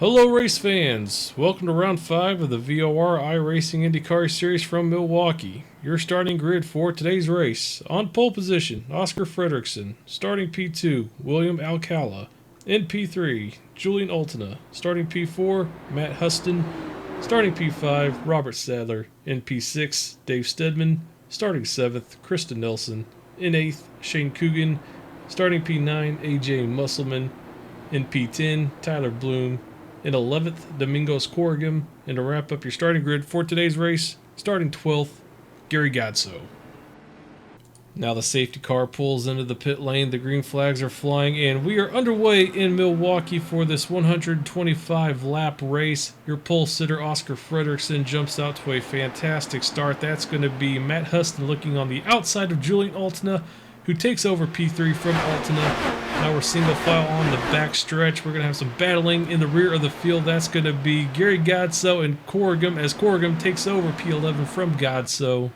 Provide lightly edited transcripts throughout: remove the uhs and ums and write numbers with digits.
Hello race fans! Welcome to round 5 of the VOR iRacing IndyCar series from Milwaukee. Your starting grid for today's race. On pole position, Oscar Fredrickson. Starting P2, William Alcala. In P3, Julian Altina. Starting P4, Matt Huston. Starting P5, Robert Sadler. In P6, Dave Stedman. Starting 7th, Kristen Nelson. In 8th, Shane Coogan. Starting P9, AJ Musselman. In P10, Tyler Bloom. In 11th, Domingos Corrigan. And to wrap up your starting grid for today's race, starting 12th, Gary Godso. Now the safety car pulls into the pit lane, the green flags are flying, and we are underway in Milwaukee for this 125 lap race. Your pole sitter Oscar Fredrickson jumps out to a fantastic start. That's going to be Matt Huston looking on the outside of Julian Altina, who takes over P3 from Altina. Now we're single file on the back stretch. We're going to have some battling in the rear of the field. That's going to be Gary Godso and Corrigan as Corrigan takes over P11 from Godso.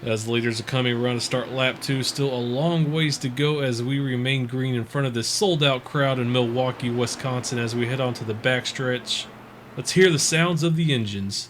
As the leaders are coming around to start lap 2, still a long ways to go as we remain green in front of this sold out crowd in Milwaukee, Wisconsin as we head onto the back stretch. Let's hear the sounds of the engines.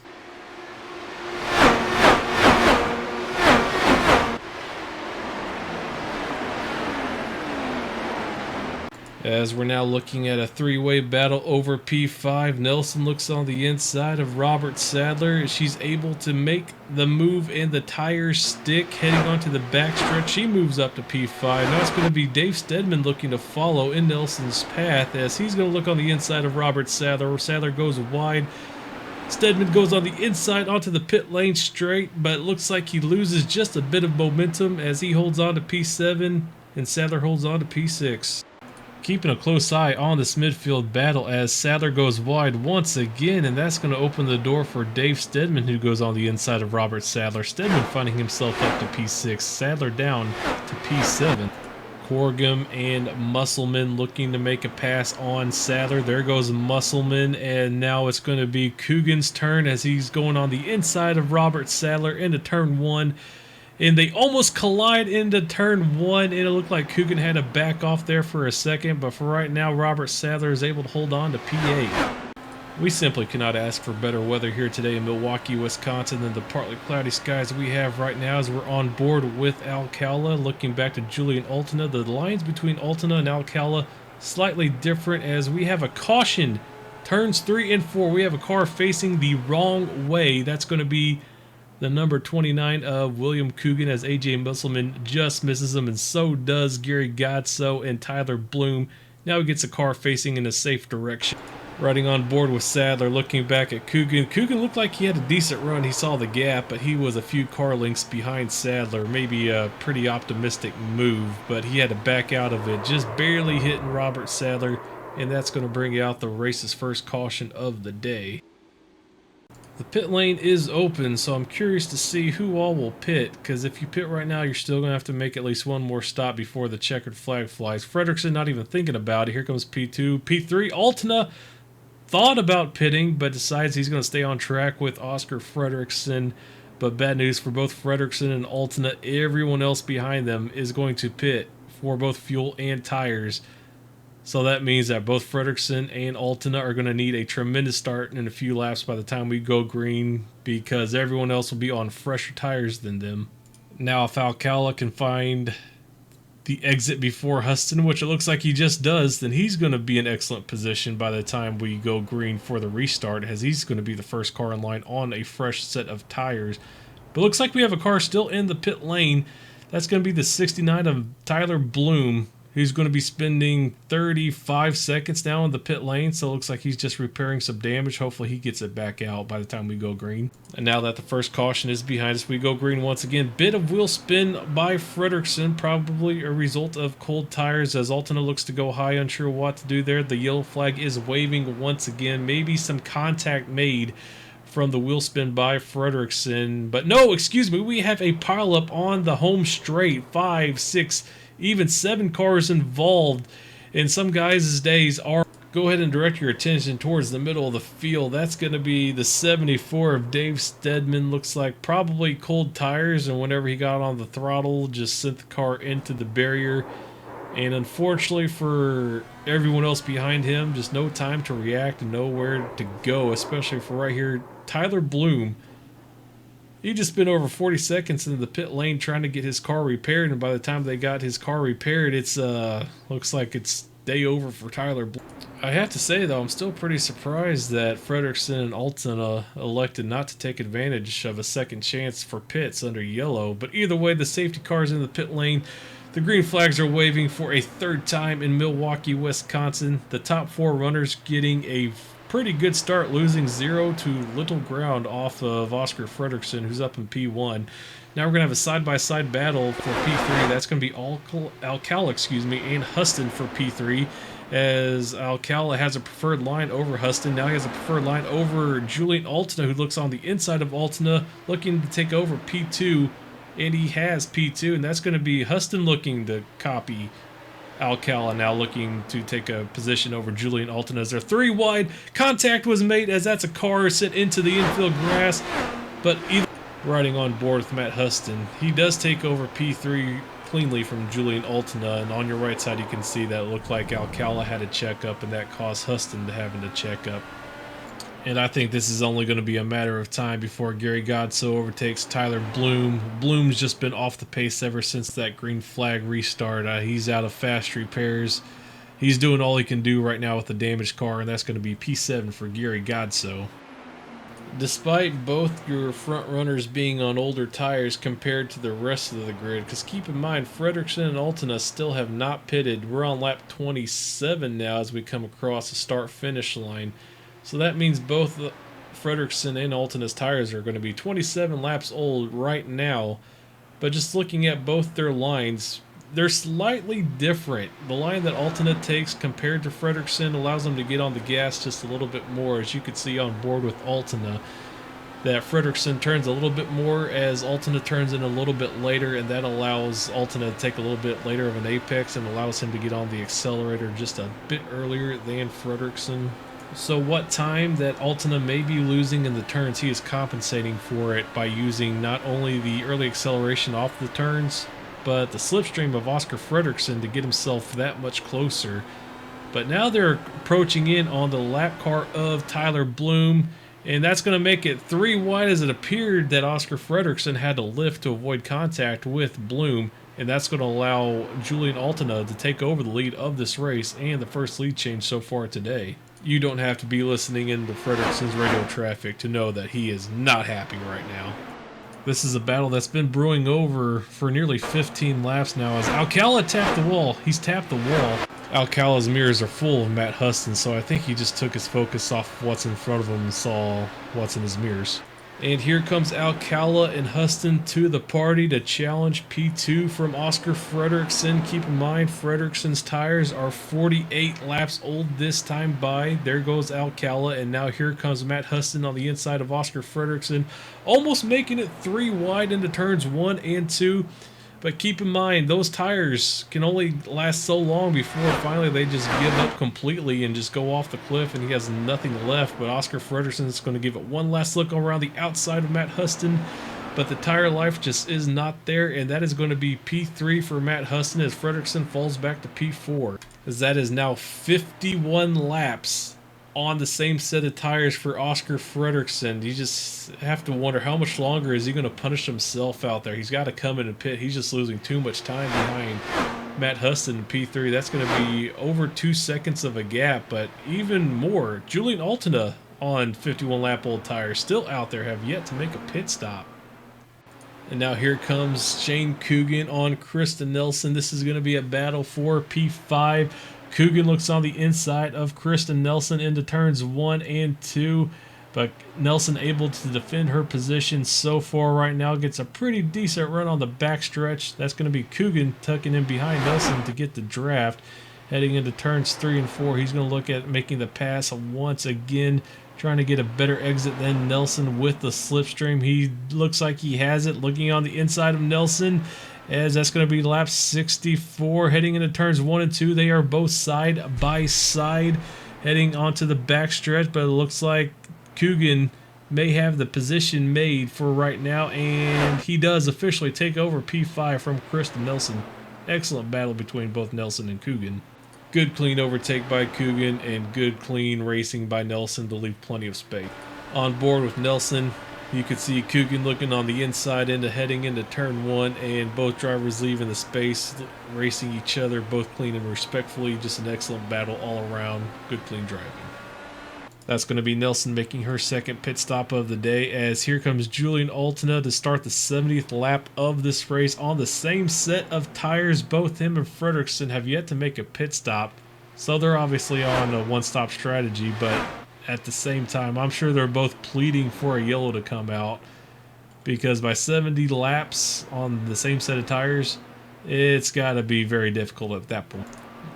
As we're now looking at a three-way battle over P5, Nelson looks on the inside of Robert Sadler. She's able to make the move and the tires stick heading onto the backstretch. She moves up to P5. Now it's going to be Dave Stedman looking to follow in Nelson's path as he's going to look on the inside of Robert Sadler. Sadler goes wide. Stedman goes on the inside onto the pit lane straight, but it looks like he loses just a bit of momentum as he holds on to P7 and Sadler holds on to P6. Keeping a close eye on this midfield battle as Sadler goes wide once again, and that's going to open the door for Dave Stedman, who goes on the inside of Robert Sadler. Stedman finding himself up to P6, Sadler down to P7. Corrigan and Musselman looking to make a pass on Sadler. There goes Musselman, and now it's going to be Coogan's turn as he's going on the inside of Robert Sadler into turn 1. And they almost collide into turn 1, and it looked like Coogan had to back off there for a second, but for right now, Robert Sadler is able to hold on to P8. We simply cannot ask for better weather here today in Milwaukee, Wisconsin than the partly cloudy skies we have right now as we're on board with Alcala. Looking back to Julian Altina, the lines between Altina and Alcala slightly different as we have a caution. Turns 3 and 4, we have a car facing the wrong way. That's going to be the number 29 of William Coogan as AJ Musselman just misses him, and so does Gary Godso and Tyler Bloom. Now he gets a car facing in a safe direction. Riding on board with Sadler, looking back at Coogan. Coogan looked like he had a decent run. He saw the gap, but he was a few car lengths behind Sadler. Maybe a pretty optimistic move, but he had to back out of it, just barely hitting Robert Sadler, and that's going to bring out the race's first caution of the day. The pit lane is open, so I'm curious to see who all will pit, because if you pit right now, you're still going to have to make at least one more stop before the checkered flag flies. Fredrickson not even thinking about it. Here comes P2. P3, Altina thought about pitting, but decides he's going to stay on track with Oscar Fredrickson. But bad news for both Fredrickson and Altina. Everyone else behind them is going to pit for both fuel and tires. So that means that both Fredrickson and Altina are going to need a tremendous start in a few laps by the time we go green, because everyone else will be on fresher tires than them. Now if Alcala can find the exit before Huston, which it looks like he just does, then he's going to be in excellent position by the time we go green for the restart, as he's going to be the first car in line on a fresh set of tires. But looks like we have a car still in the pit lane. That's going to be the 69 of Tyler Bloom, who's going to be spending 35 seconds now in the pit lane, so it looks like he's just repairing some damage. Hopefully he gets it back out by the time we go green. And now that the first caution is behind us, we go green once again. Bit of wheel spin by Fredrickson, probably a result of cold tires as Altina looks to go high, unsure what to do there. The yellow flag is waving once again. Maybe some contact made from the wheel spin by Fredrickson, but no, excuse me, we have a pileup on the home straight. 5, 6, even 7 cars involved, and some guys' days are. Go ahead and direct your attention towards the middle of the field. That's going to be the 74 of Dave Stedman. Looks like probably cold tires, and whenever he got on the throttle, just sent the car into the barrier. And unfortunately for everyone else behind him, just no time to react and nowhere to go, especially for right here, Tyler Bloom. He just spent over 40 seconds in the pit lane trying to get his car repaired, and by the time they got his car repaired, it's looks like it's day over for Tyler Bloom. I have to say though, I'm still pretty surprised that Fredrickson and Alton elected not to take advantage of a second chance for pits under yellow. But either way, the safety car's in the pit lane. The green flags are waving for a third time in Milwaukee, Wisconsin. The top 4 runners getting a pretty good start, losing 0 to little ground off of Oscar Fredrickson, who's up in P1. Now we're going to have a side-by-side battle for P3. That's going to be Alcala, and Huston for P3, as Alcala has a preferred line over Huston. Now he has a preferred line over Julian Altina, who looks on the inside of Altina, looking to take over P2, and he has P2, and that's going to be Huston looking to copy Alcala, now looking to take a position over Julian Alton as they're 3 wide. Contact was made as that's a car sent into the infield grass, but either riding on board with Matt Huston, he does take over P3 cleanly from Julian Altina, and on your right side you can see that it looked like Alcala had a checkup, and that caused Huston to having to check up. And I think this is only going to be a matter of time before Gary Godso overtakes Tyler Bloom. Bloom's just been off the pace ever since that green flag restart. He's out of fast repairs. He's doing all he can do right now with the damaged car, and that's going to be P7 for Gary Godso. Despite both your front runners being on older tires compared to the rest of the grid, because keep in mind, Fredrickson and Altina still have not pitted. We're on lap 27 now as we come across the start-finish line. So that means both Fredrickson and Altina's tires are going to be 27 laps old right now. But just looking at both their lines, they're slightly different. The line that Altina takes compared to Fredrickson allows them to get on the gas just a little bit more, as you can see on board with Altina. That Fredrickson turns a little bit more as Altina turns in a little bit later, and that allows Altina to take a little bit later of an apex and allows him to get on the accelerator just a bit earlier than Fredrickson. So what time that Altina may be losing in the turns, he is compensating for it by using not only the early acceleration off the turns, but the slipstream of Oscar Fredrickson to get himself that much closer. But now they're approaching in on the lap car of Tyler Bloom, and that's going to make it 3 wide, as it appeared that Oscar Fredrickson had to lift to avoid contact with Bloom, and that's going to allow Julian Altina to take over the lead of this race and the first lead change so far today. You don't have to be listening into Fredrickson's radio traffic to know that he is not happy right now. This is a battle that's been brewing over for nearly 15 laps now, as Alcala tapped the wall. He's tapped the wall. Alcala's mirrors are full of Matt Huston, so I think he just took his focus off what's in front of him and saw what's in his mirrors. And here comes Alcala and Huston to the party to challenge P2 from Oscar Fredrickson. Keep in mind, Fredrickson's tires are 48 laps old this time by. There goes Alcala, and now here comes Matt Huston on the inside of Oscar Fredrickson, almost making it 3 wide into turns 1 and 2. But keep in mind, those tires can only last so long before finally they just give up completely and just go off the cliff, and he has nothing left. But Oscar Fredrickson is going to give it one last look around the outside of Matt Huston, but the tire life just is not there, and that is going to be P3 for Matt Huston as Fredrickson falls back to P4. As that is now 51 laps on the same set of tires for Oscar Fredrickson. You just have to wonder, how much longer is he going to punish himself out there? He's got to come in and pit. He's just losing too much time behind Matt Huston in P3. That's going to be over 2 seconds of a gap, but even more, Julian Altina on 51 lap old tires still out there, have yet to make a pit stop. And now here comes Shane Coogan on Kristen Nelson. This is going to be a battle for P5. Coogan looks on the inside of Kristen Nelson into turns 1 and 2, but Nelson able to defend her position so far right now, gets a pretty decent run on the backstretch. That's going to be Coogan tucking in behind Nelson to get the draft. Heading into turns 3 and 4, he's going to look at making the pass once again, trying to get a better exit than Nelson with the slipstream. He looks like he has it, looking on the inside of Nelson, as that's going to be lap 64. Heading into turns 1 and 2, they are both side by side heading onto the backstretch, but it looks like Coogan may have the position made for right now, and he does officially take over P5 from Kristen Nelson. excellent battle between both Nelson and Coogan. Good clean overtake by Coogan and good clean racing by Nelson to leave plenty of space. On board with Nelson, you could see Coogan looking on the inside end, heading into turn 1, and both drivers leaving the space, racing each other, both clean and respectfully. Just an excellent battle all around. Good clean driving. That's going to be Nelson making her second pit stop of the day, as here comes Julian Altina to start the 70th lap of this race on the same set of tires. Both him and Fredrickson have yet to make a pit stop, so they're obviously on a one-stop strategy, but at the same time, I'm sure they're both pleading for a yellow to come out, because by 70 laps on the same set of tires, it's got to be very difficult at that point.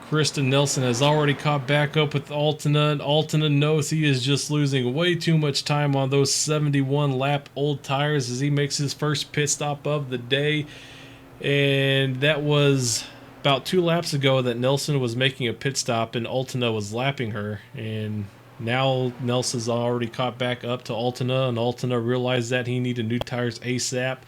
Kristen Nelson has already caught back up with Altina, and Altina knows he is just losing way too much time on those 71 lap old tires as he makes his first pit stop of the day. And that was about 2 laps ago that Nelson was making a pit stop and Altina was lapping her, and now Nelson's already caught back up to Altina, and Altina realized that he needed new tires ASAP.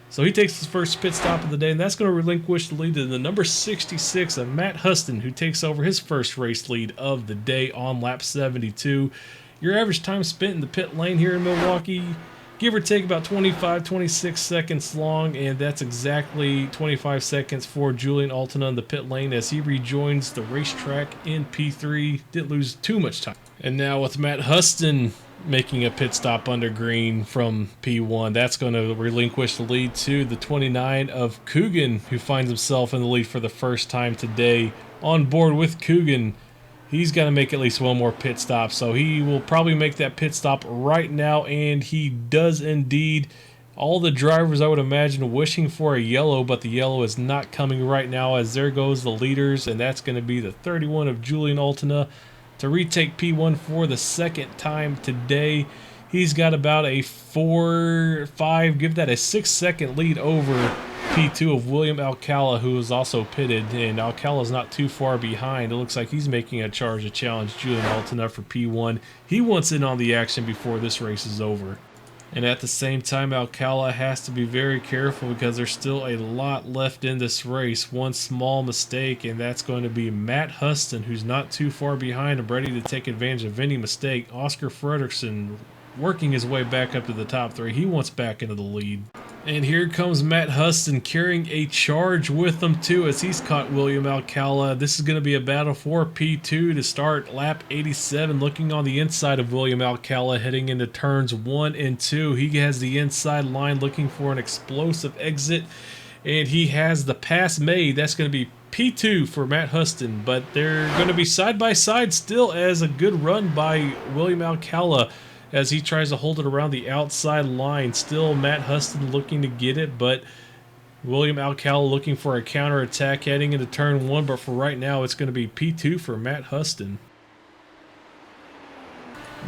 So he takes his first pit stop of the day, and that's going to relinquish the lead to the number 66 of Matt Huston, who takes over his first race lead of the day on lap 72. Your average time spent in the pit lane here in Milwaukee, give or take about 25-26 seconds long, and that's exactly 25 seconds for Julian Altina in the pit lane as he rejoins the racetrack in P3. Didn't lose too much time. And now with Matt Huston making a pit stop under green from P1, that's going to relinquish the lead to the 29 of Coogan, who finds himself in the lead for the first time today. On board with Coogan, he's got to make at least one more pit stop, so he will probably make that pit stop right now, and he does indeed. All the drivers, I would imagine, wishing for a yellow, but the yellow is not coming right now, as there goes the leaders, and that's going to be the 31 of Julian Altina to retake P1 for the second time today. He's got about a 4-5, give that a 6-second lead over P2 of William Alcala, who is also pitted, and Alcala's not too far behind. It looks like he's making a charge to challenge Julian Altina for P1. He wants in on the action before this race is over. And at the same time, Alcala has to be very careful because there's still a lot left in this race. One small mistake, and that's going to be Matt Huston, who's not too far behind and ready to take advantage of any mistake. Oscar Fredrickson working his way back up to the top 3. He wants back into the lead. And here comes Matt Huston carrying a charge with him too, as he's caught William Alcala. This is going to be a battle for P2 to start lap 87, looking on the inside of William Alcala heading into turns 1 and 2. He has the inside line looking for an explosive exit, and he has the pass made. That's going to be P2 for Matt Huston, but they're going to be side by side still, as a good run by William Alcala as he tries to hold it around the outside line. Still Matt Huston looking to get it, but William Alcala looking for a counterattack heading into turn 1, but for right now it's going to be P2 for Matt Huston.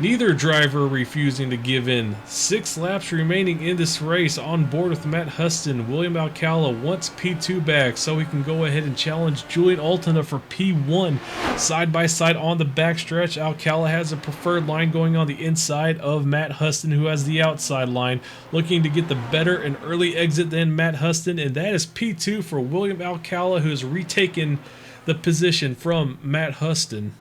Neither driver refusing to give in. 6 laps remaining in this race. On board with Matt Huston, William Alcala wants P2 back so he can go ahead and challenge Julian Altina for P1. Side by side on the backstretch, Alcala has a preferred line going on the inside of Matt Huston, who has the outside line, looking to get the better and early exit than Matt Huston, and that is P2 for William Alcala, who has retaken the position from Matt Huston.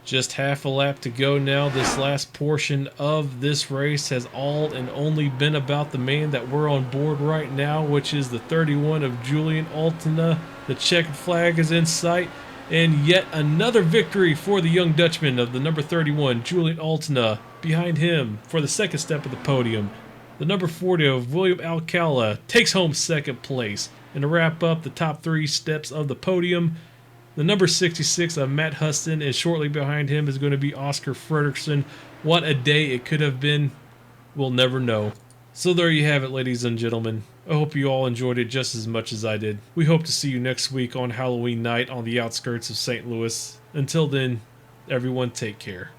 Just half a lap to go now. This last portion of this race has all and only been about the man that we're on board right now, which is the 31 of Julian Altina. The checkered flag is in sight, and yet another victory for the young Dutchman of the number 31, Julian Altina. Behind him, for the second step of the podium, the number 40 of William Alcala takes home second place. And to wrap up the top 3 steps of the podium, the number 66 of Matt Huston, and shortly behind him is going to be Oscar Fredrickson. What a day it could have been, we'll never know. So there you have it, ladies and gentlemen. I hope you all enjoyed it just as much as I did. We hope to see you next week on Halloween night on the outskirts of St. Louis. Until then, everyone take care.